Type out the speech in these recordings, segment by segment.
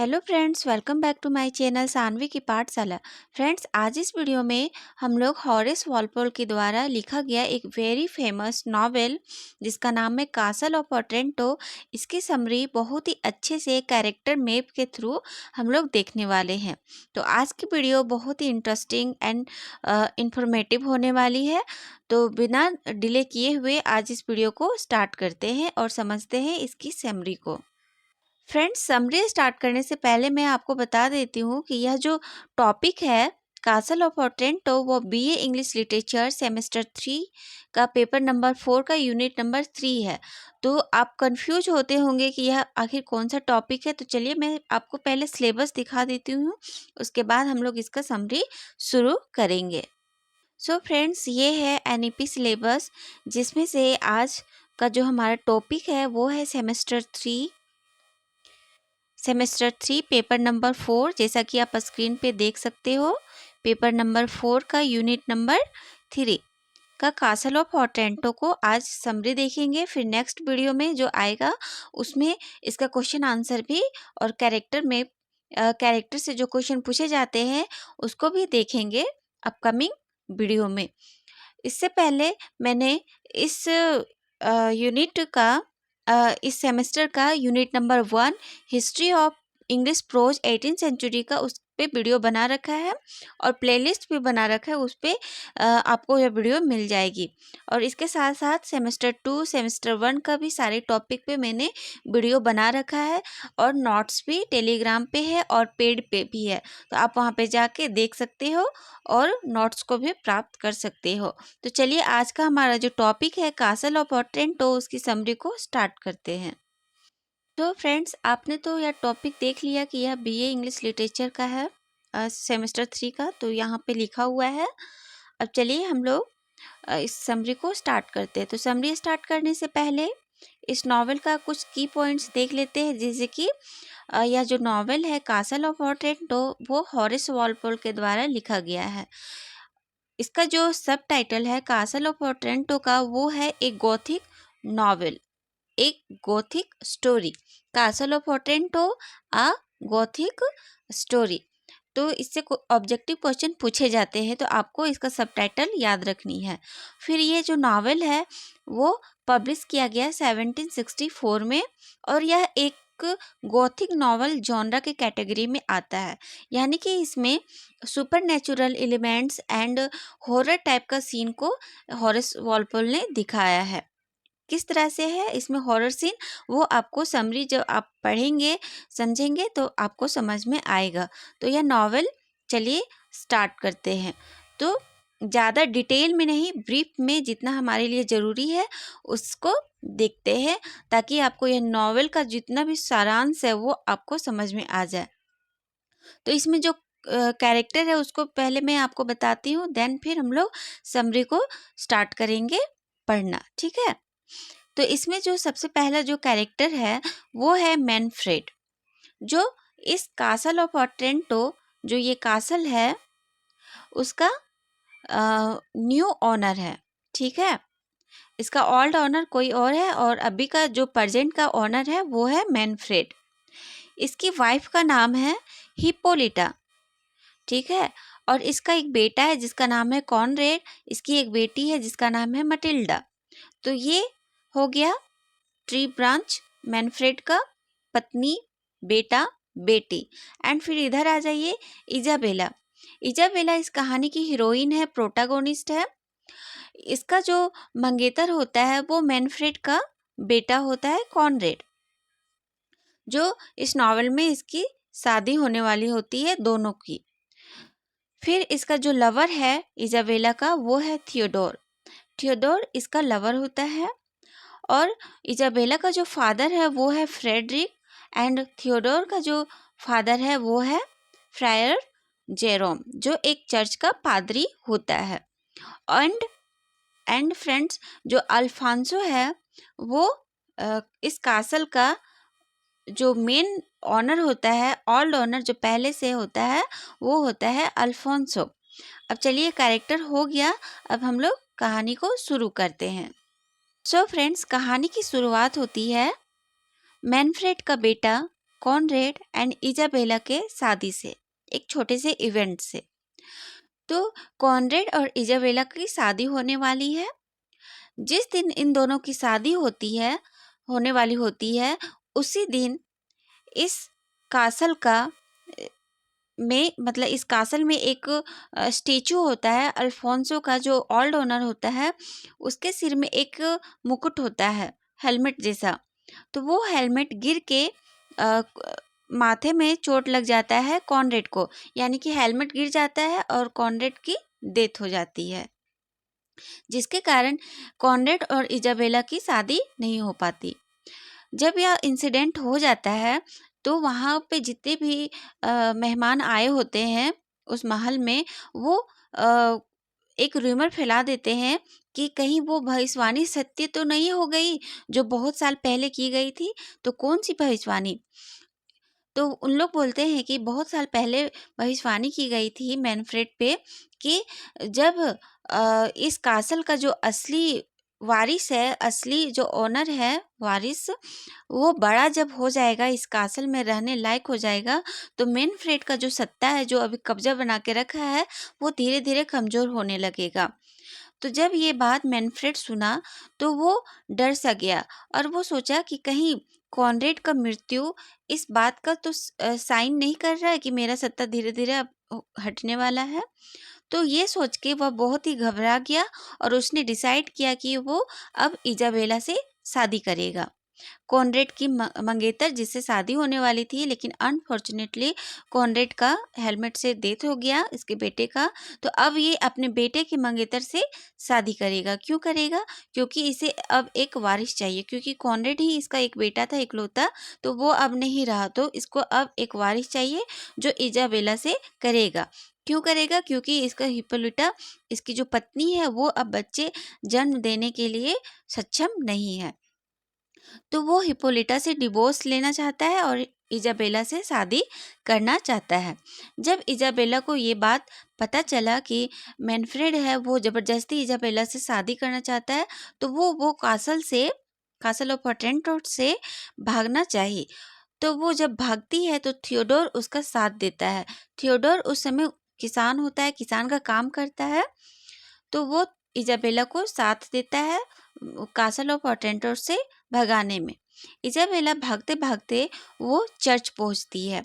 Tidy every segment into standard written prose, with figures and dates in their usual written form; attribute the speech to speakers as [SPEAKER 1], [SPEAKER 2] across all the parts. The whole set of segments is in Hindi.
[SPEAKER 1] Hello friends, welcome back to my channel Sanvi की पाठशाला। फ्रेंड्स, आज इस वीडियो में हम लोग हॉरेस वॉलपोल के द्वारा लिखा गया एक वेरी फेमस नॉवेल जिसका नाम है कासल ऑफ ओटेंटो। इसकी समरी बहुत ही अच्छे से कैरेक्टर मैप के थ्रू हम लोग देखने वाले हैं। तो आज की वीडियो बहुत ही इंटरेस्टिंग एंड इंफॉर्मेटिव होने वाली है। तो बिना डिले किए हुए आज इस वीडियो को स्टार्ट करते हैं और समझते हैं इसकी समरी को। फ्रेंड्स, समरी स्टार्ट करने से पहले मैं आपको बता देती हूँ कि यह जो टॉपिक है कासल ऑफ ओटेंटो वो बीए इंग्लिश लिटरेचर सेमेस्टर 3 का पेपर नंबर 4 का यूनिट नंबर 3 है। तो आप कंफ्यूज होते होंगे कि यह आखिर कौन सा टॉपिक है। तो चलिए मैं आपको पहले सिलेबस दिखा देती हूँ, उसके बाद हम लोग इसका समरी शुरू करेंगे। सो फ्रेंड्स, ये है एनईपी सिलेबस जिसमें से आज का जो हमारा टॉपिक है वो है सेमेस्टर 3 पेपर नंबर 4। जैसा कि आप स्क्रीन पे देख सकते हो, पेपर नंबर 4 का यूनिट नंबर 3 का कासल ऑफ ओटेंटो को आज समरी देखेंगे। फिर नेक्स्ट वीडियो में जो आएगा उसमें इसका क्वेश्चन आंसर भी और कैरेक्टर से जो क्वेश्चन पूछे जाते हैं उसको भी देखेंगे अपकमिंग वीडियो में। इससे पहले मैंने इस इस सेमेस्टर का unit number 1 history of English prose 18th century का उस पे वीडियो बना रखा है और प्लेलिस्ट भी बना रखा है। उस पे आपको यह वीडियो मिल जाएगी। और इसके साथ साथ सेमेस्टर 2 सेमेस्टर 1 का भी सारे टॉपिक पे मैंने वीडियो बना रखा है और नोट्स भी टेलीग्राम पे है और पेड पे भी है। तो आप वहाँ पे जाके देख सकते हो और नोट्स को भी प्राप्त कर सकते हो। तो चलिए आज का हमारा जो टॉपिक है कासल ऑफ ओटेंटो उसकी समरी को स्टार्ट करते हैं। तो फ्रेंड्स, आपने तो यह टॉपिक देख लिया कि यह बीए इंग्लिश लिटरेचर का है सेमेस्टर 3 का। तो यहाँ पे लिखा हुआ है। अब चलिए हम लोग इस समरी को स्टार्ट करते हैं। तो समरी स्टार्ट करने से पहले इस नॉवेल का कुछ की पॉइंट्स देख लेते हैं। जैसे कि यह जो नॉवेल है कासल ऑफ ओटेंटो वो हॉरेस वॉलपोल के द्वारा लिखा गया है। इसका जो सब टाइटल है कासल ऑफ ओटेंटो का वो है एक गॉथिक नॉवेल, एक gothic story. Castle of Otranto a gothic story. तो इससे ऑब्जेक्टिव क्वेश्चन पूछे जाते हैं तो आपको इसका सबटाइटल याद रखनी है। फिर ये जो नॉवेल है वो पब्लिश किया गया 1764 में और यह एक गॉथिक नॉवल जॉनरा के कैटेगरी में आता है। यानी कि इसमें super natural elements and horror type का सीन को हॉरेस वॉलपोल ने दिखाया है। किस तरह से है इसमें हॉरर सीन, वो आपको समरी जब आप पढ़ेंगे समझेंगे तो आपको समझ में आएगा। तो यह नॉवेल चलिए स्टार्ट करते हैं। तो ज़्यादा डिटेल में नहीं, ब्रीफ में जितना हमारे लिए ज़रूरी है उसको देखते हैं ताकि आपको यह नॉवेल का जितना भी सारांश है वो आपको समझ में आ जाए। तो इसमें जो कैरेक्टर है उसको पहले मैं आपको बताती हूँ, देन फिर हम लोग समरी को स्टार्ट करेंगे पढ़ना, ठीक है। तो इसमें जो सबसे पहला जो कैरेक्टर है वो है मैनफ्रेड, जो इस कासल ऑफ ओटेंटो जो ये कासल है उसका न्यू ऑनर है, ठीक है। इसका ओल्ड ऑनर कोई और है और अभी का जो प्रेजेंट का ऑनर है वो है मैनफ्रेड। इसकी वाइफ का नाम है हिप्पोलिटा, ठीक है। और इसका एक बेटा है जिसका नाम है कॉनरेड। इसकी एक बेटी है जिसका नाम है मटिल्डा। तो ये हो गया ट्री ब्रांच मैनफ्रेड का, पत्नी, बेटा, बेटी। एंड फिर इधर आ जाइए इजाबेला। इजाबेला इस कहानी की हीरोइन है, प्रोटागोनिस्ट है। इसका जो मंगेतर होता है वो मैनफ्रेड का बेटा होता है कॉनरेड, जो इस नॉवेल में इसकी शादी होने वाली होती है दोनों की। फिर इसका जो लवर है इजाबेला का वो है थियोडोर। थियोडोर इसका लवर होता है। और इजाबेला का जो फादर है वो है फ्रेडरिक एंड थियोडोर का जो फादर है वो है फ्रायर जेरोम, जो एक चर्च का पादरी होता है। एंड फ्रेंड्स, जो अल्फांसो है वो इस कासल का जो मेन ऑनर होता है, ओल्ड ऑनर जो पहले से होता है वो होता है अल्फोंसो। अब चलिए कैरेक्टर हो गया, अब हम लोग कहानी को शुरू करते हैं। सो फ्रेंड्स, कहानी की शुरुआत होती है मैनफ्रेड का बेटा कॉनरेड एंड इजाबेला के शादी से, एक छोटे से इवेंट से। तो कॉनरेड और इजाबेला की शादी होने वाली है। जिस दिन इन दोनों की शादी होने वाली होती है, उसी दिन इस कासल का मतलब इस कासल में एक स्टेचू होता है अल्फोंसो का, जो ओल्ड ओनर होता है। उसके सिर में एक मुकुट होता है, हेलमेट जैसा। तो वो हेलमेट गिर के माथे में चोट लग जाता है कॉनरेड को, यानी कि हेलमेट गिर जाता है और कॉनरेड की डेथ हो जाती है, जिसके कारण कॉनरेड और इजाबेला की शादी नहीं हो पाती। जब यह इंसिडेंट हो जाता है तो वहाँ पे जितने भी मेहमान आए होते हैं उस महल में, वो एक रूमर फैला देते हैं कि कहीं वो भविष्यवाणी सत्य तो नहीं हो गई जो बहुत साल पहले की गई थी। तो कौन सी भविष्यवाणी? तो उन लोग बोलते हैं कि बहुत साल पहले भविष्यवाणी की गई थी मैनफ्रेड पे कि जब इस कासल का जो असली वारिस है, असली जो ओनर है वारिस, वो बड़ा जब हो जाएगा, इस कासल में रहने लायक हो जाएगा, तो मैनफ्रेड का जो सत्ता है, जो अभी कब्जा बना के रखा है, वो धीरे धीरे कमजोर होने लगेगा। तो जब ये बात मैनफ्रेड सुना तो वो डर सा गया और वो सोचा कि कहीं कॉनरेड का मृत्यु इस बात का तो साइन नहीं कर रहा है कि मेरा सत्ता धीरे धीरे अब हटने वाला है। तो ये सोच के वह बहुत ही घबरा गया और उसने डिसाइड किया कि वो अब इजाबेला से शादी करेगा, कॉनरेड की मंगेतर जिससे शादी होने वाली थी। लेकिन अनफॉर्चुनेटली कॉनरेड का हेलमेट से डेथ हो गया, इसके बेटे का। तो अब ये अपने बेटे की मंगेतर से शादी करेगा। क्यों करेगा? क्योंकि इसे अब एक वारिस चाहिए, क्योंकि कॉनरेड ही इसका एक बेटा था इकलौता, तो वो अब नहीं रहा, तो इसको अब एक वारिस चाहिए जो इजाबेला से करेगा। क्यों करेगा? क्योंकि इसका हिप्पोलिटा, इसकी जो पत्नी है, वो अब बच्चे जन्म देने के लिए सक्षम नहीं है। तो वो हिप्पोलिटा से डिवोर्स लेना चाहता है और इजाबेला से शादी करना चाहता है। जब इजाबेला को ये बात पता चला कि मैनफ्रेड है वो ज़बरदस्ती इजाबेला से शादी करना चाहता है, तो वो कासल ऑफ ऑटरेंटो से भागना चाहिए। तो वो जब भागती है तो थियोडोर उसका साथ देता है। थियोडोर उस समय किसान होता है, किसान का काम करता है, तो वो इजाबेला को साथ देता है कासल ऑफ ऑटरेंटो से भगाने में। इजाबेला भागते भागते वो चर्च पहुंचती है,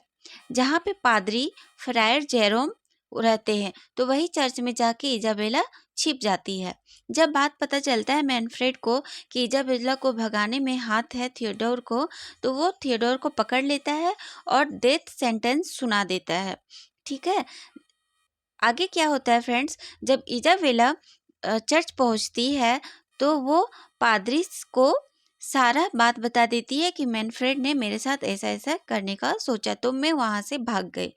[SPEAKER 1] जहाँ पे पादरी फ्रायर जेरोम रहते हैं। तो वही चर्च में जाके इजाबेला छिप जाती है। जब बात पता चलता है मैनफ्रेड को कि इजाबेला को भगाने में हाथ है थियोडोर को, तो वो थियोडोर को पकड़ लेता है और डेथ सेंटेंस सुना देता है। ठीक है, आगे क्या होता है फ्रेंड्स? जब इजाबेला चर्च पहुंचती है तो वो पादरी को सारा बात बता देती है कि मैनफ्रेड ने मेरे साथ ऐसा ऐसा करने का सोचा, तो मैं वहाँ से भाग गई।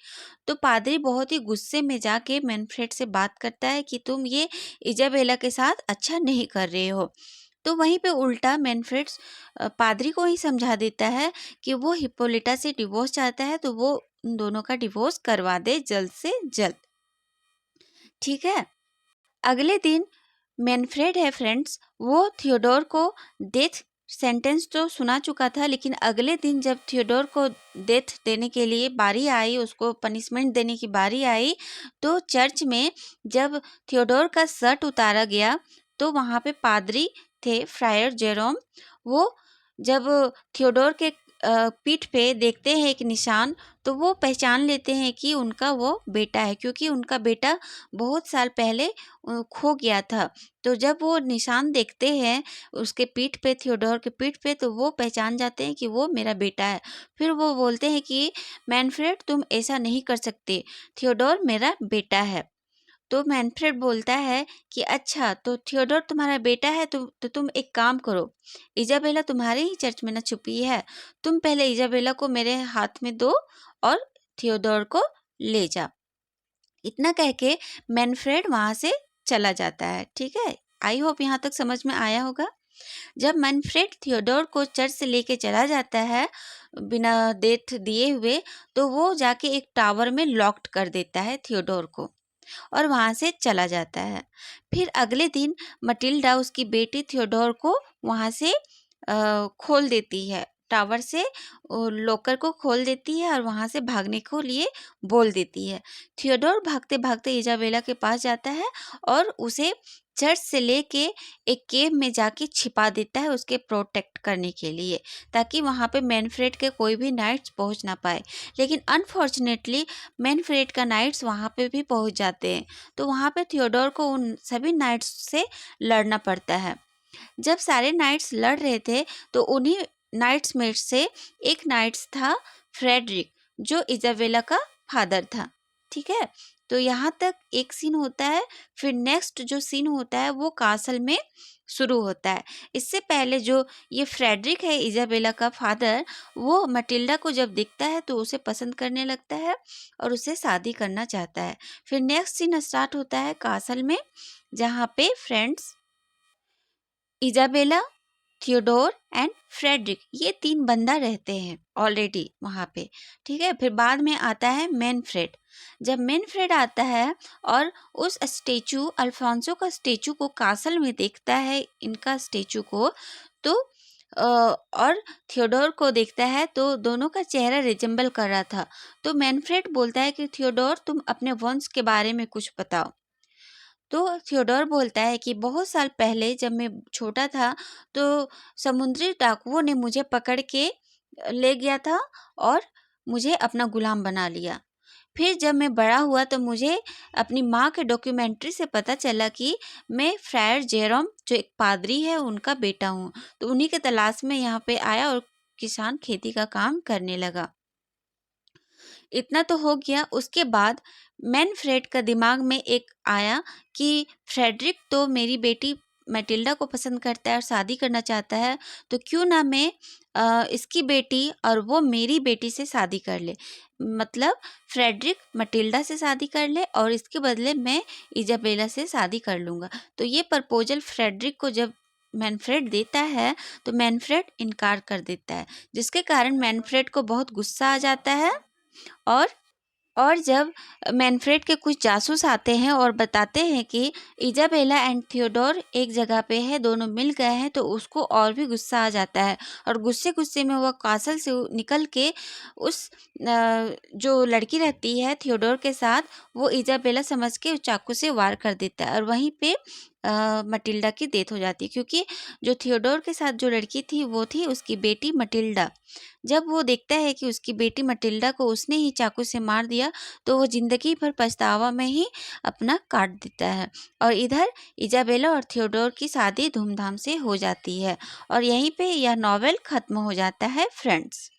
[SPEAKER 1] तो पादरी बहुत ही गुस्से में जाके मैनफ्रेड से बात करता है कि तुम ये इजाबेला के साथ अच्छा नहीं कर रहे हो। तो वहीं पे उल्टा मैनफ्रेड पादरी को ही समझा देता है कि वो हिप्पोलिटा से डिवोर्स चाहता है, तो वो उन दोनों का डिवोर्स करवा दे जल्द से जल्द। ठीक है, अगले दिन मैनफ्रेड है फ्रेंड्स, वो थियोडोर को डेथ सेंटेंस तो सुना चुका था, लेकिन अगले दिन जब थियोडोर को डेथ देने के लिए बारी आई, उसको पनिशमेंट देने की बारी आई, तो चर्च में जब थियोडोर का शर्ट उतारा गया तो वहाँ पे पादरी थे फ्रायर जेरोम। वो जब थियोडोर के पीठ पे देखते हैं एक निशान, तो वो पहचान लेते हैं कि उनका वो बेटा है, क्योंकि उनका बेटा बहुत साल पहले खो गया था। तो जब वो निशान देखते हैं उसके पीठ पे, थियोडोर के पीठ पे, तो वो पहचान जाते हैं कि वो मेरा बेटा है। फिर वो बोलते हैं कि मैनफ्रेड तुम ऐसा नहीं कर सकते, थियोडोर मेरा बेटा है। तो मैनफ्रेड बोलता है कि अच्छा, तो थियोडोर तुम्हारा बेटा है, तो तुम एक काम करो, इजाबेला तुम्हारे ही चर्च में ना छुपी है, तुम पहले इजाबेला को मेरे हाथ में दो और थियोडोर को ले जा। इतना कह के मैनफ्रेड वहाँ से चला जाता है। ठीक है, आई होप यहाँ तक समझ में आया होगा। जब मैनफ्रेड थियोडोर को चर्च से लेके चला जाता है बिना डेथ दिए हुए, तो वो जाके एक टावर में लॉक्ड कर देता है थियोडोर को और वहाँ से चला जाता है। फिर अगले दिन मटिल्डा उसकी बेटी थियोडोर को वहाँ से खोल देती है टावर से लॉकर को खोल देती है और वहाँ से भागने को लिए बोल देती है। थियोडोर भागते भागते इजाबेला के पास जाता है और उसे चर्च से लेके एक केव में जाके छिपा देता है उसके प्रोटेक्ट करने के लिए, ताकि वहाँ पे मैनफ्रेड के कोई भी नाइट्स पहुँच ना पाए। लेकिन अनफॉर्चुनेटली मैनफ्रेड का नाइट्स वहाँ पे भी पहुँच जाते हैं, तो वहाँ पे थियोडोर को उन सभी नाइट्स से लड़ना पड़ता है। जब सारे नाइट्स लड़ रहे थे तो उन्हीं नाइट्स में से एक नाइट्स था फ्रेडरिक, जो इजाबेला का फादर था। ठीक है, तो यहाँ तक एक सीन होता है। फिर नेक्स्ट जो सीन होता है वो कासल में शुरू होता है। इससे पहले जो ये फ्रेडरिक है इजाबेला का फादर, वो मटिल्डा को जब देखता है तो उसे पसंद करने लगता है और उसे शादी करना चाहता है। फिर नेक्स्ट सीन स्टार्ट होता है कासल में, जहाँ पे friends Isabella, Theodore and Frederick ये 3 बंदा रहते हैं ऑलरेडी वहाँ पे। ठीक है, फिर बाद में आता है मैनफ्रेड। जब मैनफ्रेड आता है और उस स्टेचू अल्फांसो का स्टेचू को कासल में देखता है, इनका स्टेचू को, तो और थियोडोर को देखता है तो दोनों का चेहरा रिजेंबल कर रहा था। तो मैनफ्रेड बोलता है कि थियोडोर तुम अपने वंश के बारे में कुछ बताओ। तो थियोडोर बोलता है कि बहुत साल पहले जब मैं छोटा था तो समुद्री डाकुओं ने मुझे पकड़ के ले गया था और मुझे अपना गुलाम बना लिया। फिर जब मैं बड़ा हुआ तो मुझे अपनी माँ के डॉक्यूमेंट्री से पता चला कि मैं फ्रायर जेरोम जो एक पादरी है उनका बेटा हूँ। तो उन्हीं के तलाश में यहाँ पे आया और किसान खेती का काम करने लगा। इतना तो हो गया। उसके बाद मैनफ्रेड का दिमाग में एक आया कि फ्रेडरिक तो मेरी बेटी मैटिल्डा को पसंद करता है और शादी करना चाहता है, तो क्यों ना मैं इसकी बेटी और वो मेरी बेटी से शादी कर ले। मतलब फ्रेडरिक मटिल्डा से शादी कर ले और इसके बदले मैं इजाबेला से शादी कर लूँगा। तो ये प्रपोजल फ्रेडरिक को जब मैनफ्रेड देता है तो मैनफ्रेड इनकार कर देता है, जिसके कारण मैनफ्रेड को बहुत गुस्सा आ जाता है। और जब मैनफ्रेड के कुछ जासूस आते हैं और बताते हैं कि इजाबेला एंड थियोडोर एक जगह पे है, दोनों मिल गए हैं, तो उसको और भी गुस्सा आ जाता है और गुस्से गुस्से में वह कासल से निकल के उस जो लड़की रहती है थियोडोर के साथ, वो इजाबेला समझ के उस चाकू से वार कर देता है और वहीं पे मटिल्डा की डेथ हो जाती है। क्योंकि जो थियोडोर के साथ जो लड़की थी वो थी उसकी बेटी मटिल्डा। जब वो देखता है कि उसकी बेटी मटिल्डा को उसने ही चाकू से मार दिया तो वो जिंदगी भर पछतावा में ही अपना काट देता है। और इधर इजाबेला और थियोडोर की शादी धूमधाम से हो जाती है और यहीं पे यह नॉवेल खत्म हो जाता है फ्रेंड्स।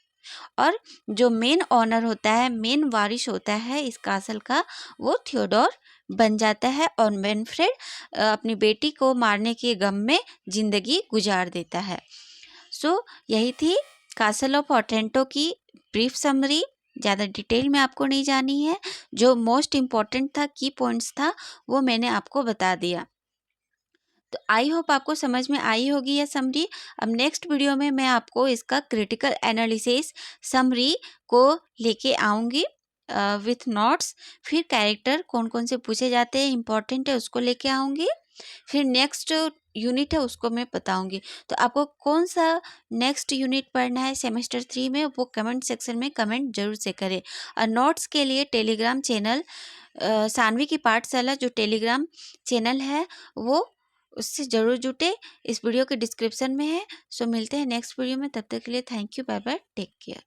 [SPEAKER 1] और जो मेन ऑनर होता है, मेन वारिश होता है इस कासल का, वो थियोडोर बन जाता है और मैनफ्रेड अपनी बेटी को मारने के गम में जिंदगी गुजार देता है। सो यही थी कासल ऑफ ओटेंटो की ब्रीफ समरी। ज़्यादा डिटेल में आपको नहीं जानी है, जो मोस्ट इम्पॉर्टेंट था, की पॉइंट्स था, वो मैंने आपको बता दिया। तो आई होप आपको समझ में आई होगी यह समरी। अब नेक्स्ट वीडियो में मैं आपको इसका क्रिटिकल एनालिसिस समरी को लेके आऊँगी विथ नोट्स। फिर कैरेक्टर कौन कौन से पूछे जाते हैं इम्पॉर्टेंट है उसको लेके आऊँगी। फिर नेक्स्ट यूनिट है उसको मैं बताऊंगी। तो आपको कौन सा नेक्स्ट यूनिट पढ़ना है सेमेस्टर 3 में, वो कमेंट सेक्शन में कमेंट जरूर से करें। और नोट्स के लिए टेलीग्राम चैनल सानवी की पाठशाला जो टेलीग्राम चैनल है वो उससे ज़रूर जुटे, इस वीडियो के डिस्क्रिप्शन में है। सो मिलते हैं नेक्स्ट वीडियो में, तब तक के लिए thank you, bye bye, take care.